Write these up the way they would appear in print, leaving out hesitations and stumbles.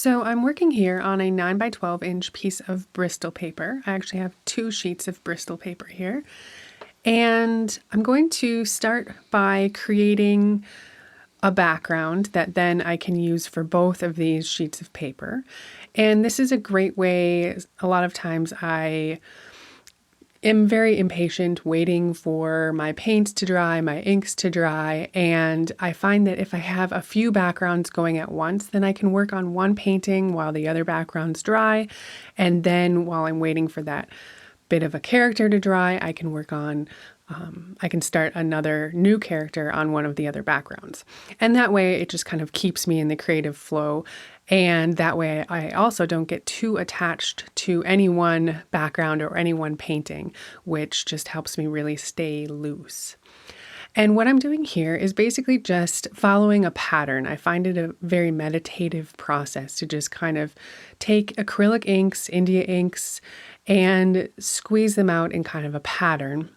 So I'm working here on a 9 by 12 inch piece of Bristol paper. I actually have 2 sheets of Bristol paper here. And I'm going to start by creating a background that then I can use for both of these sheets of paper. And this is a great way. A lot of times I am very impatient waiting for my paints to dry, my inks to dry, and I find that if I have a few backgrounds going at once, then I can work on one painting while the other background's dry, and then while I'm waiting for that bit of a character to dry, I can work on I can start another new character on one of the other backgrounds. And that way it just kind of keeps me in the creative flow. And that way I also don't get too attached to any one background or any one painting, which just helps me really stay loose. And what I'm doing here is basically just following a pattern. I find it a very meditative process to just kind of take acrylic inks, India inks, and squeeze them out in kind of a pattern.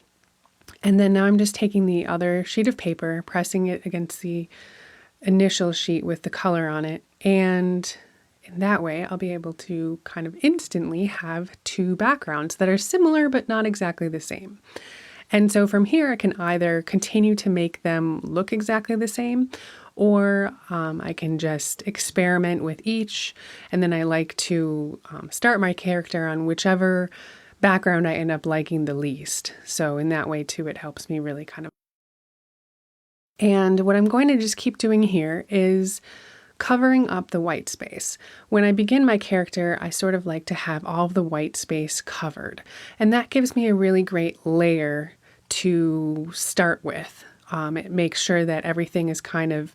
And then now I'm just taking the other sheet of paper, pressing it against the initial sheet with the color on it. And in that way, I'll be able to kind of instantly have 2 backgrounds that are similar but not exactly the same. And so from here, I can either continue to make them look exactly the same, or I can just experiment with each. And then I like to start my character on whichever background I end up liking the least. So in that way too, it helps me really kind of. And what I'm going to just keep doing here is covering up the white space. When I begin my character, I sort of like to have all of the white space covered. And that gives me a really great layer to start with. It makes sure that everything is kind of,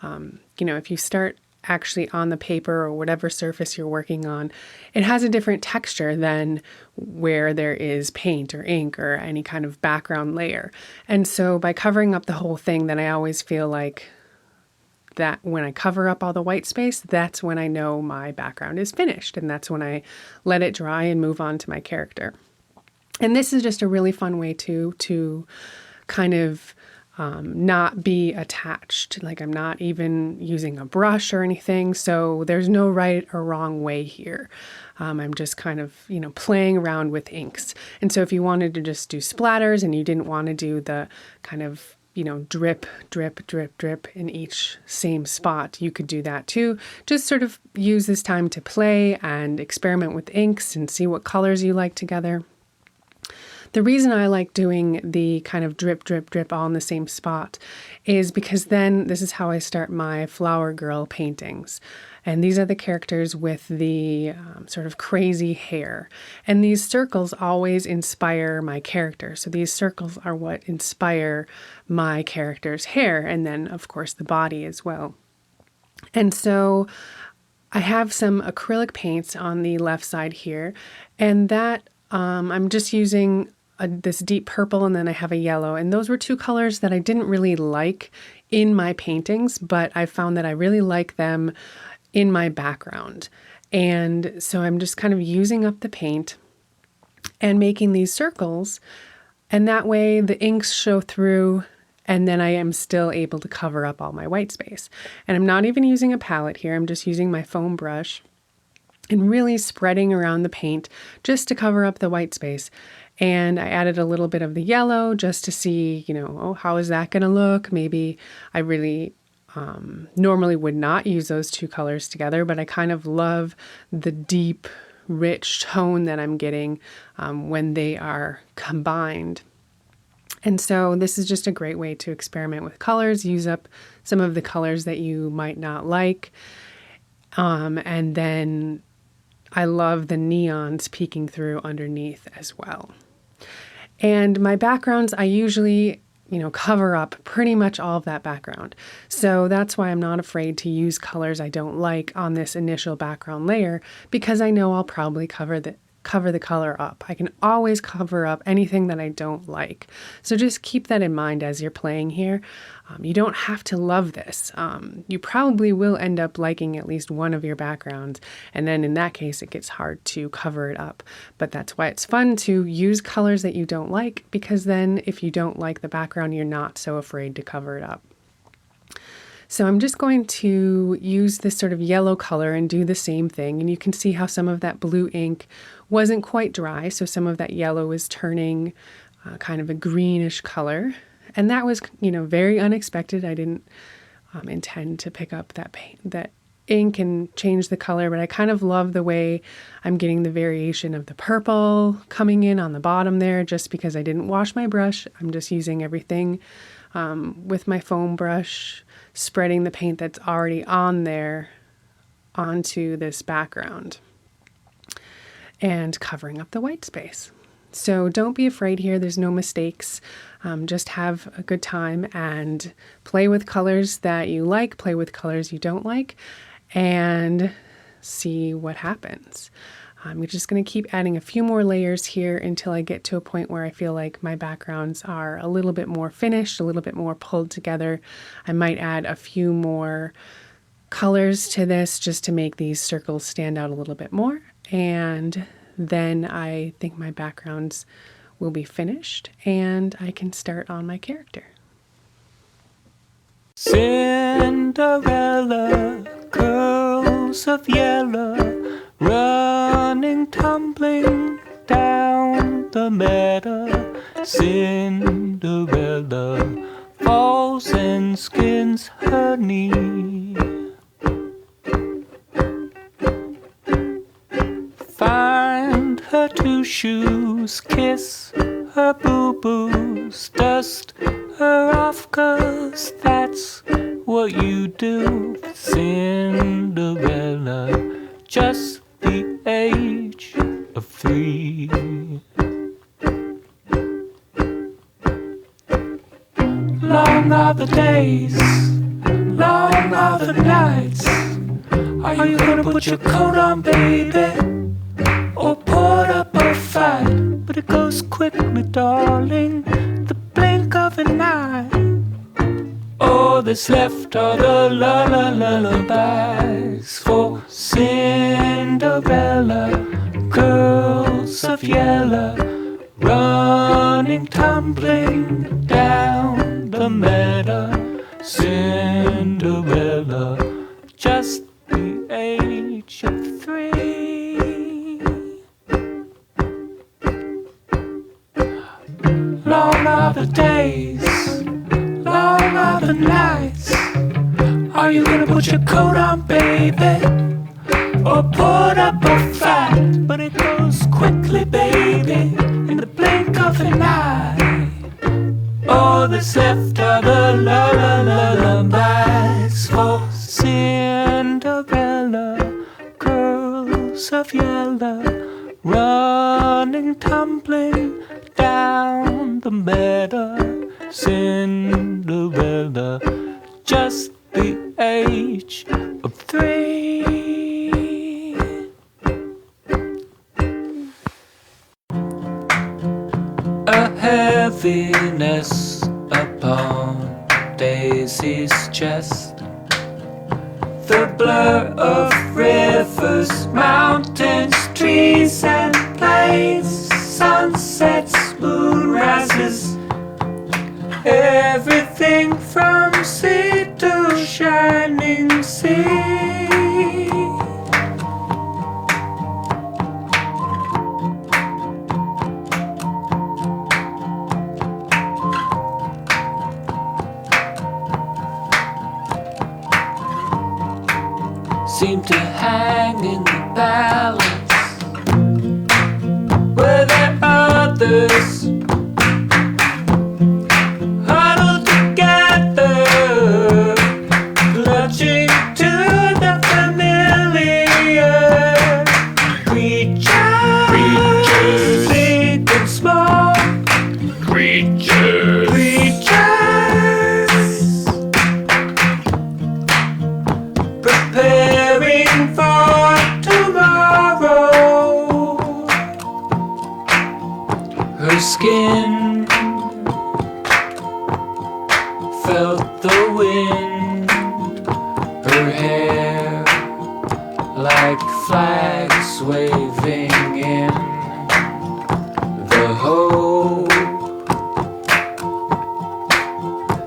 if you start actually on the paper or whatever surface you're working on, it has a different texture than where there is paint or ink or any kind of background layer. And so by covering up the whole thing, then I always feel like that when I cover up all the white space, that's when I know my background is finished. And that's when I let it dry and move on to my character. And this is just a really fun way to kind of not be attached. Like I'm not even using a brush or anything. So there's no right or wrong way here. I'm just kind of, playing around with inks. And so if you wanted to just do splatters and you didn't want to do the kind of, drip, drip, drip, drip in each same spot, you could do that too. Just sort of use this time to play and experiment with inks and see what colors you like together. The reason I like doing the kind of drip, drip, drip all in the same spot is because then this is how I start my flower girl paintings. And these are the characters with the sort of crazy hair. And these circles always inspire my character. So these circles are what inspire my character's hair. And then, of course, the body as well. And so I have some acrylic paints on the left side here. And that I'm just using this deep purple, and then I have a yellow. And those were 2 colors that I didn't really like in my paintings, but I found that I really like them in my background. And so I'm just kind of using up the paint and making these circles. And that way the inks show through, and then I am still able to cover up all my white space. And I'm not even using a palette here. I'm just using my foam brush and really spreading around the paint just to cover up the white space. And I added a little bit of the yellow just to see, how is that going to look? Maybe I really normally would not use those 2 colors together, but I kind of love the deep, rich tone that I'm getting when they are combined. And so this is just a great way to experiment with colors, use up some of the colors that you might not like. And then I love the neons peeking through underneath as well. And my backgrounds, I usually, cover up pretty much all of that background. So that's why I'm not afraid to use colors I don't like on this initial background layer, because I know I'll probably cover the color up. I can always cover up anything that I don't like. So just keep that in mind as you're playing here. You don't have to love this. You probably will end up liking at least one of your backgrounds. And then in that case, it gets hard to cover it up. But that's why it's fun to use colors that you don't like, because then if you don't like the background, you're not so afraid to cover it up. So I'm just going to use this sort of yellow color and do the same thing. And you can see how some of that blue ink wasn't quite dry, so some of that yellow is turning kind of a greenish color. And that was, very unexpected. I didn't intend to pick up that ink and change the color, but I kind of love the way I'm getting the variation of the purple coming in on the bottom there, just because I didn't wash my brush. I'm just using everything with my foam brush, spreading the paint that's already on there onto this background and covering up the white space. So don't be afraid here. There's no mistakes. Just have a good time and play with colors that you like, play with colors you don't like, and see what happens. I'm just going to keep adding a few more layers here until I get to a point where I feel like my backgrounds are a little bit more finished, a little bit more pulled together. I might add a few more colors to this just to make these circles stand out a little bit more. And then I think my backgrounds will be finished and I can start on my character. Cinderella, curls of yellow, running, tumbling down the meadow. Cinderella falls and skins her knee. Find her two shoes, kiss her boo-boos, dust her off, 'cause that's what you do. Cinderella, just the age of 3. Long are the days, long are the nights. Are you gonna put your coat on, baby, or put up a fight? But it goes quickly, darling, the blink of an eye. All that's left are the lullabies for Cinderella, girls of yellow, running, tumbling down the meadow. Cinderella, just the age of 3. Long are the days, long are the nights. Are you gonna put your coat on, baby, or put up a fight? But it goes quickly, baby, in the blink of an eye. All that's left are the lullabies for Cinderella, girls of yellow, running, tumbling down the meadow. Cinderella, just the age of 3. A heaviness upon Daisy's chest, the blur of rivers, mountains, trees and plains, sunsets, moonrises, everything from sea to shining sea. Seem to hang in the balance where there are others huddled together, clutching to the familiar creatures, big and small creatures, preparing for tomorrow. Her skin felt the wind, her hair like flags waving in the hope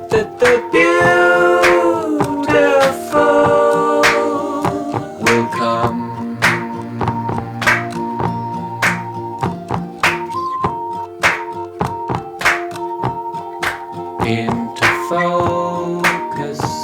that the beautiful yes.